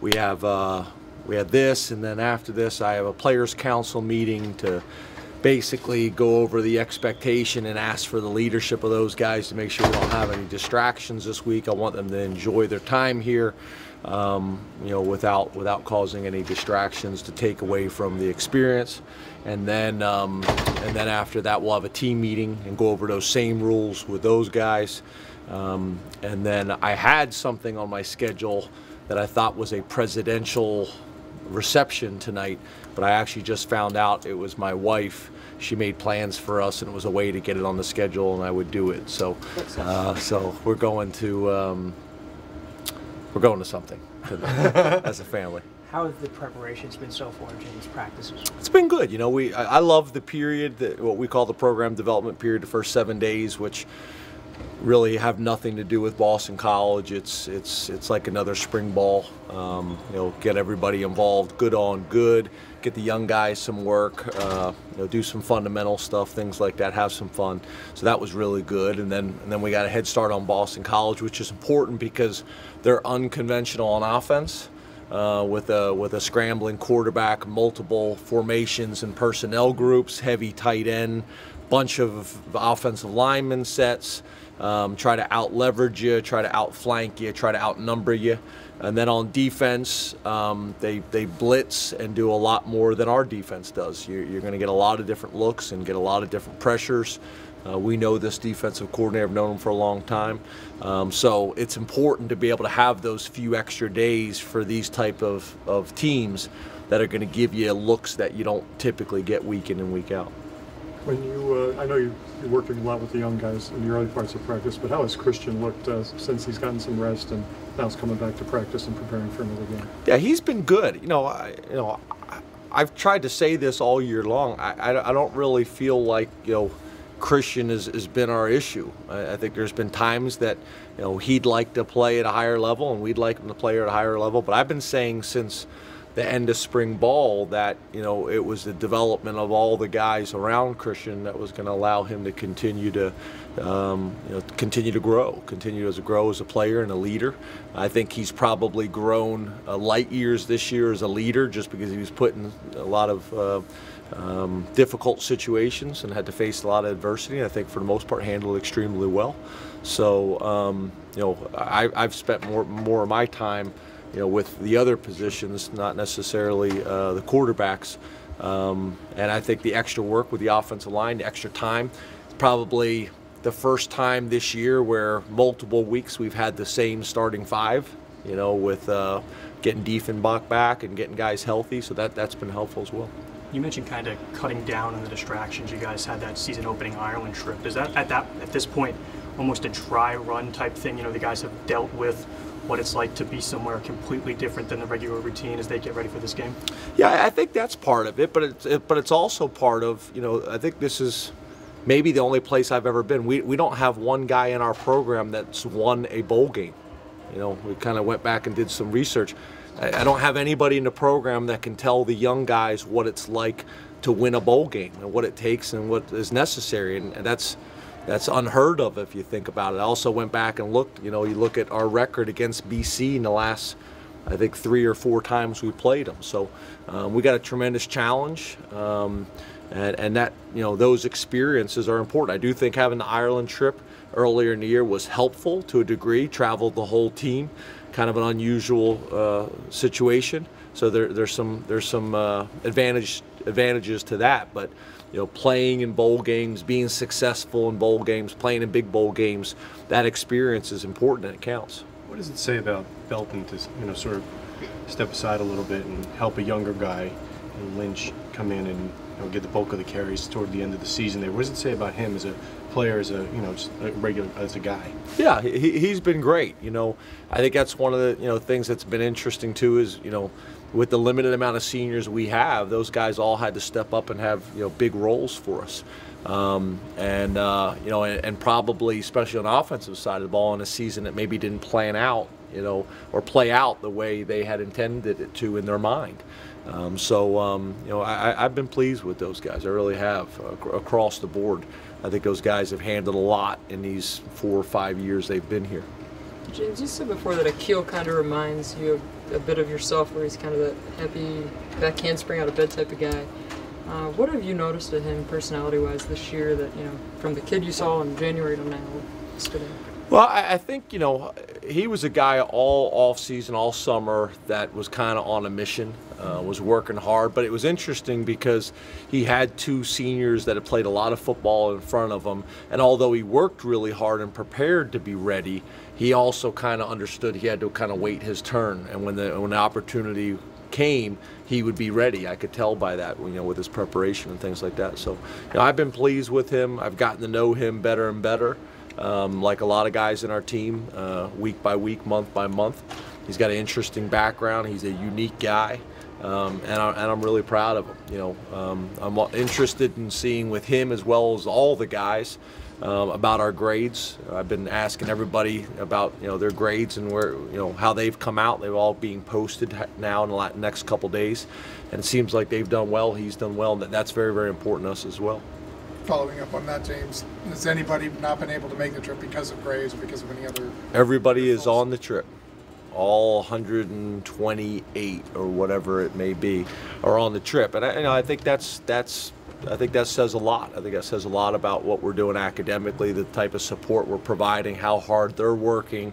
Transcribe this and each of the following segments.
we have this, and then after this I have a players council meeting to basically go over the expectation and ask for the leadership of those guys to make sure we don't have any distractions this week. I want them to enjoy their time here, you know, without causing any distractions to take away from the experience. And then after that, we'll have a team meeting and go over those same rules with those guys. And then I had something on my schedule that I thought was a presidential reception tonight, but I actually just found out it was my wife. She made plans for us, and it was a way to get it on the schedule, and I would do it. So, so we're going to something as a family. How have the preparations been so far, James, practices? It's been good. You know, I love the period, what we call the program development period, the first 7 days, which really have nothing to do with Boston College. It's like another spring ball. You know, get everybody involved, good on good, get the young guys some work, you know, do some fundamental stuff, things like that, have some fun. So that was really good. And then we got a head start on Boston College, which is important because they're unconventional on offense. With a scrambling quarterback, multiple formations and personnel groups, heavy tight end, bunch of offensive lineman sets, try to out leverage you, try to outflank you, try to outnumber you. And then on defense, they blitz and do a lot more than our defense does. You're going to get a lot of different looks and get a lot of different pressures. We know this defensive coordinator, I've known him for a long time. So it's important to be able to have those few extra days for these type of teams that are going to give you looks that you don't typically get week in and week out. When you, I know you're working a lot with the young guys in the early parts of practice, but how has Christian looked since he's gotten some rest and now he's coming back to practice and preparing for another game? Yeah, he's been good. I've tried to say this all year long. I don't really feel like, Christian has been our issue. I think there's been times that, he'd like to play at a higher level and we'd like him to play at a higher level. But I've been saying since the end of spring ball that, it was the development of all the guys around Christian that was going to allow him to continue to, continue to grow as a player and a leader. I think he's probably grown light years this year as a leader just because he was put in a lot of difficult situations and had to face a lot of adversity. I think for the most part handled extremely well. So I've spent more of my time with the other positions, not necessarily the quarterbacks, and I think the extra work with the offensive line, the extra time, it's probably the first time this year where multiple weeks we've had the same starting five, with getting Diefenbach back and getting guys healthy, so that's been helpful as well. You mentioned kind of cutting down on the distractions. You guys had that season-opening Ireland trip. Is that at this point almost a dry run type thing? The guys have dealt with what it's like to be somewhere completely different than the regular routine as they get ready for this game? Yeah, I think that's part of it, but it's also part of, I think this is maybe the only place I've ever been. We don't have one guy in our program that's won a bowl game. We kind of went back and did some research. I don't have anybody in the program that can tell the young guys what it's like to win a bowl game and what it takes and what is necessary, and that's unheard of if you think about it. I also went back and looked, you look at our record against BC in the last, I think, 3 or 4 times we played them. So we got a tremendous challenge, and that, those experiences are important. I do think having the Ireland trip earlier in the year was helpful to a degree, traveled the whole team, kind of an unusual situation. So there's some advantages to that, but playing in bowl games, being successful in bowl games, playing in big bowl games, that experience is important and it counts. What does it say about Belton to sort of step aside a little bit and help a younger guy and Lynch come in and get the bulk of the carries toward the end of the season there? What does it say about him as a player, as a just a regular, as a guy? Yeah, he's been great. I think that's one of the things that's been interesting too is with the limited amount of seniors we have, those guys all had to step up and have big roles for us, and probably especially on the offensive side of the ball in a season that maybe didn't plan out or play out the way they had intended it to in their mind. I've been pleased with those guys. I really have across the board. I think those guys have handled a lot in these 4 or 5 years they've been here. James, you said before that Akil kind of reminds you of a bit of yourself, where he's kind of that happy, back handspring out of bed type of guy. What have you noticed of him personality-wise this year that, from the kid you saw in January to now, stood out? Well, I think, he was a guy all off-season, all summer, that was kind of on a mission, was working hard. But it was interesting because he had two seniors that had played a lot of football in front of him. And although he worked really hard and prepared to be ready, he also kind of understood he had to kind of wait his turn. And when the opportunity came, he would be ready. I could tell by that, with his preparation and things like that. So, I've been pleased with him. I've gotten to know him better and better. Like a lot of guys in our team, week by week, month by month. He's got an interesting background. He's a unique guy, and I'm really proud of him. I'm interested in seeing with him, as well as all the guys, about our grades. I've been asking everybody about their grades and where how they've come out. They're all being posted now in the next couple days, and it seems like they've done well. He's done well, and that's very, very important to us as well. Following up on that, James, has anybody not been able to make the trip because of grades or because of any other? Everybody is on the trip. All 128 or whatever it may be are on the trip, and I think that says a lot. I think that says a lot about what we're doing academically, the type of support we're providing, how hard they're working.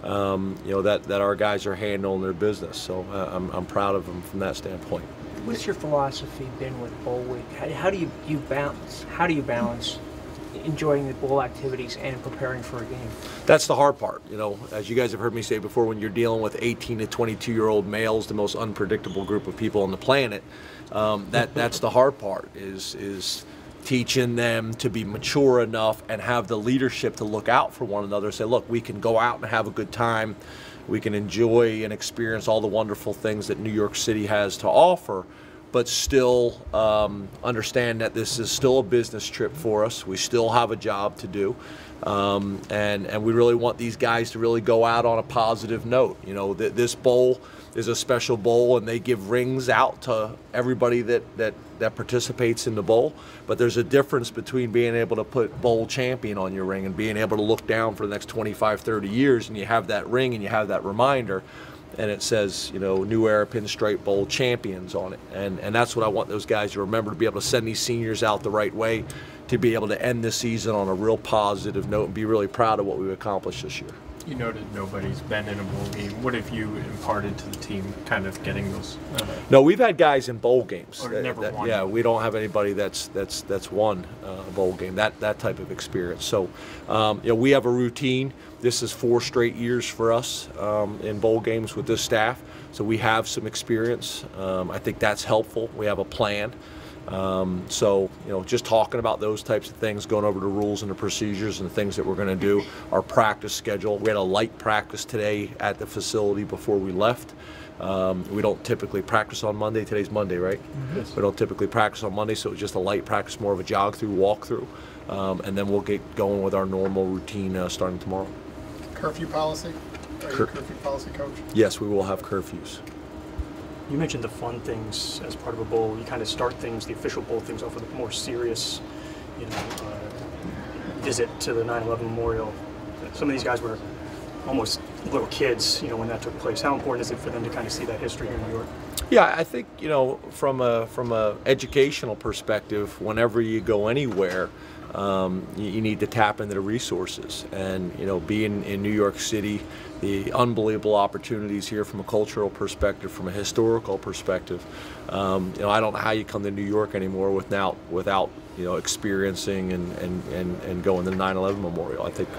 That our guys are handling their business. So I'm proud of them from that standpoint. What's your philosophy been with bowl week? How do you balance? How do you balance enjoying the bowl activities and preparing for a game? That's the hard part. As you guys have heard me say before, when you're dealing with 18 to 22-year-old males, the most unpredictable group of people on the planet, that's the hard part. Is teaching them to be mature enough and have the leadership to look out for one another. Say, look, we can go out and have a good time. We can enjoy and experience all the wonderful things that New York City has to offer, but still understand that this is still a business trip for us. We still have a job to do, and we really want these guys to really go out on a positive note. This bowl is a special bowl, and they give rings out to everybody that participates in the bowl. But there's a difference between being able to put bowl champion on your ring and being able to look down for the next 25, 30 years, and you have that ring and you have that reminder, and it says, New Era Pinstripe Bowl champions on it. And that's what I want those guys to remember, to be able to send these seniors out the right way, to be able to end this season on a real positive note and be really proud of what we've accomplished this year. You noted nobody's been in a bowl game. What have you imparted to the team, kind of getting those? No, we've had guys in bowl games. Or never won. Yeah, we don't have anybody that's won a bowl game, that type of experience. So, we have a routine. This is 4 straight years for us in bowl games with this staff. So we have some experience. I think that's helpful. We have a plan. So, just talking about those types of things, going over the rules and the procedures and the things that we're going to do, our practice schedule. We had a light practice today at the facility before we left. We don't typically practice on Monday. Today's Monday, right? Mm-hmm. We don't typically practice on Monday, so it was just a light practice, more of a jog-through, walk-through. And then we'll get going with our normal routine starting tomorrow. Curfew policy? Are you a curfew policy coach? Yes, we will have curfews. You mentioned the fun things as part of a bowl. You kind of start things, the official bowl things, off with a more serious, visit to the 9/11 memorial. Some of these guys were almost little kids, when that took place. How important is it for them to kind of see that history here in New York? Yeah, I think from a educational perspective, whenever you go anywhere, you need to tap into the resources. And being in New York City, the unbelievable opportunities here from a cultural perspective, from a historical perspective. I don't know how you come to New York anymore without experiencing and going to the 9/11 memorial. I think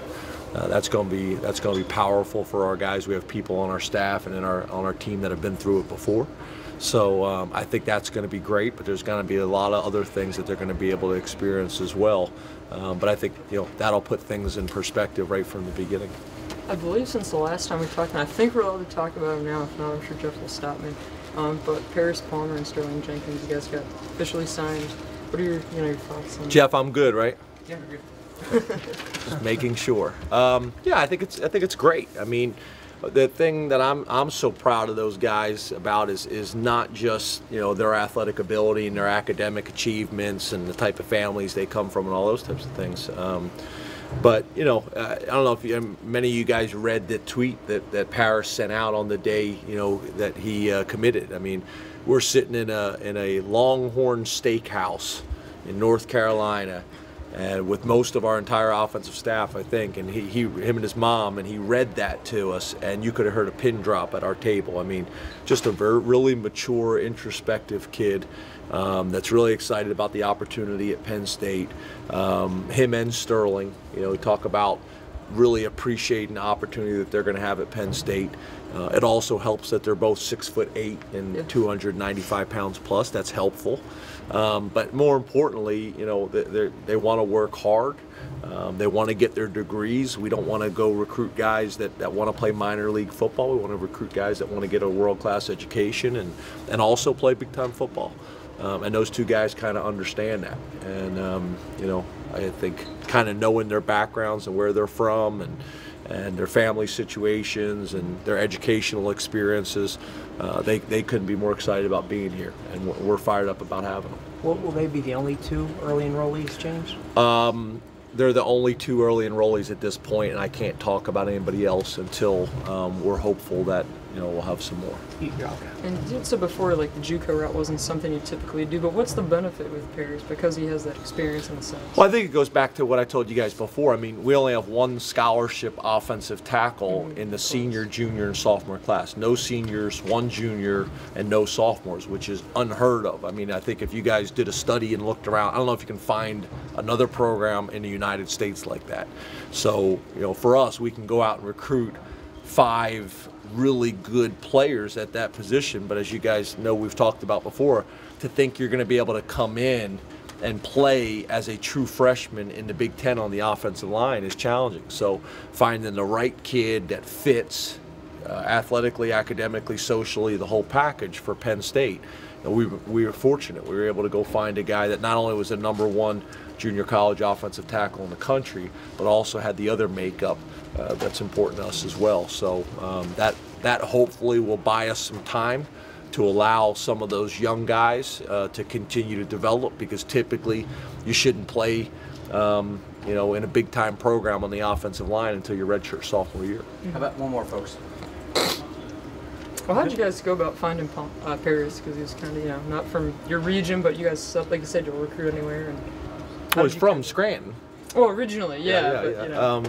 that's going to be powerful for our guys. We have people on our staff and on our team that have been through it before. So I think that's going to be great, but there's going to be a lot of other things that they're going to be able to experience as well. But I think that'll put things in perspective right from the beginning. I believe since the last time we talked, and I think we're allowed to talk about him now, if not, I'm sure Jeff will stop me. But Paris Palmer and Sterling Jenkins, you guys got officially signed. What are your thoughts on Jeff, I'm good, right? Yeah, you're good. Just making sure. Yeah, I think it's great. I mean, the thing that I'm so proud of those guys about is not just their athletic ability and their academic achievements and the type of families they come from and all those types of things. But I don't know if many of you guys read the tweet that Paris sent out on the day that he committed. I mean, we're sitting in a Longhorn Steakhouse in North Carolina, with most of our entire offensive staff, I think, and him and his mom, and he read that to us, and you could have heard a pin drop at our table. I mean, just a really mature, introspective kid that's really excited about the opportunity at Penn State. Him and Sterling, we talk about really appreciating the opportunity that they're going to have at Penn State. It also helps that they're both 6'8" and 295 pounds plus. That's helpful. But more importantly, they want to work hard. They want to get their degrees. We don't want to go recruit guys that want to play minor league football. We want to recruit guys that want to get a world-class education and also play big-time football. And those two guys kind of understand that. And, I think kind of knowing their backgrounds and where they're from and their family situations and their educational experiences, they couldn't be more excited about being here. And we're fired up about having them. Will they be the only two early enrollees, James? They're the only two early enrollees at this point, and I can't talk about anybody else until we're hopeful that we'll have some more. Yeah. And you said before, like, the JUCO route wasn't something you typically do, but what's the benefit with Paris because he has that experience in the sense? Well, I think it goes back to what I told you guys before. I mean, we only have one scholarship offensive tackle in the senior, junior, and sophomore class. No seniors, one junior, and no sophomores, which is unheard of. I mean, I think if you guys did a study and looked around, I don't know if you can find another program in the United States like that. So, for us, we can go out and recruit 5 really good players at that position, but as you guys know, we've talked about before, to think you're going to be able to come in and play as a true freshman in the Big Ten on the offensive line is challenging. So finding the right kid that fits athletically, academically, socially, the whole package for Penn State. We were fortunate. We were able to go find a guy that not only was the #1 junior college offensive tackle in the country, but also had the other makeup that's important to us as well. So that hopefully will buy us some time to allow some of those young guys to continue to develop, because typically you shouldn't play in a big-time program on the offensive line until your redshirt sophomore year. How about one more, folks? Well, how did you guys go about finding Paris? Because he's kind of, not from your region, but you guys, like you said, you'll recruit anywhere. And well, he's from Scranton. Well, originally, yeah.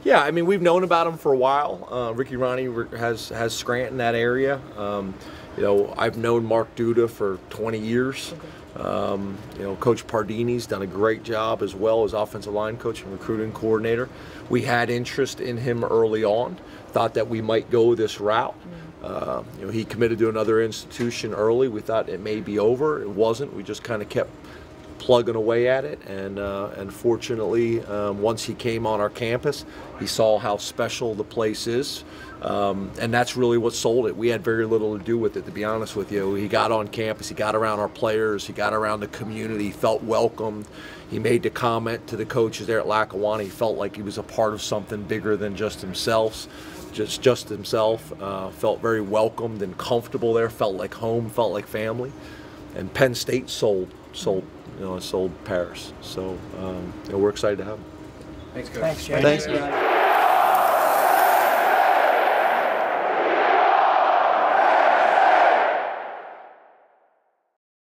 Yeah, I mean, we've known about him for a while. Ricky Ronnie has Scranton, that area. I've known Mark Duda for 20 years. Okay. Coach Pardini's done a great job as well as offensive line coach and recruiting coordinator. We had interest in him early on, thought that we might go this route. He committed to another institution early. We thought it may be over. It wasn't. We just kind of kept plugging away at it, and fortunately, once he came on our campus, he saw how special the place is, and that's really what sold it. We had very little to do with it, to be honest with you. He got on campus, he got around our players, he got around the community, he felt welcomed. He made the comment to the coaches there at Lackawanna. He felt like he was a part of something bigger than just himself. Just himself. Felt very welcomed and comfortable there. Felt like home. Felt like family. And Penn State sold Paris. So we're excited to have him. Thanks, Coach. Thanks, James. Thanks.